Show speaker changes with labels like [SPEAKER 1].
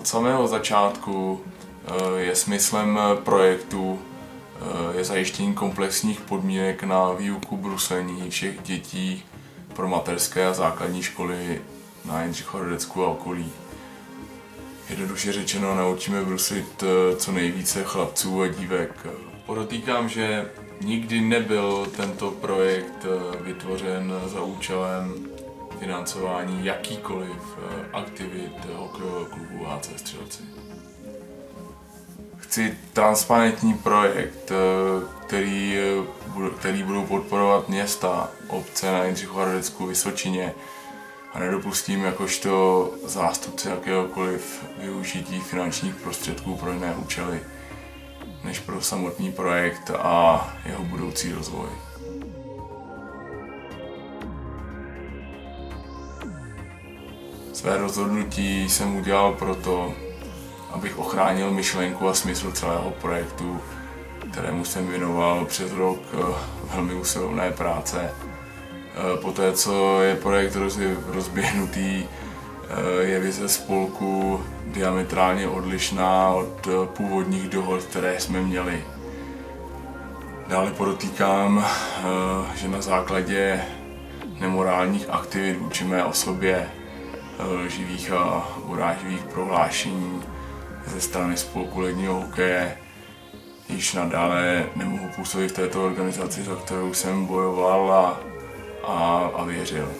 [SPEAKER 1] Od samého začátku je smyslem projektu je zajištění komplexních podmínek na výuku bruslení všech dětí pro mateřské a základní školy na Jindřichohradecku a okolí. Jednoduše řečeno, naučíme bruslit co nejvíce chlapců a dívek. Podotýkám, že nikdy nebyl tento projekt vytvořen za účelem financování jakýkoliv aktivit hokejového klubu HC Střelci. Chci transparentní projekt, který budou podporovat města, obce na Jindřichohradecku, Vysočině a nedopustím jakožto zástupce jakéhokoliv využití finančních prostředků pro jiné účely než pro samotný projekt a jeho budoucí rozvoj. Své rozhodnutí jsem udělal proto, abych ochránil myšlenku a smysl celého projektu, kterému jsem věnoval přes rok velmi usilovné práce. Poté, co je projekt rozběhnutý, je vize spolku diametrálně odlišná od původních dohod, které jsme měli. Dále podotýkám, že na základě nemorálních aktivit vůči mé osobě, živých a urážlivých prohlášení ze strany spolku ledního hokeje již nadále nemohu působit v této organizaci, za kterou jsem bojoval a věřil.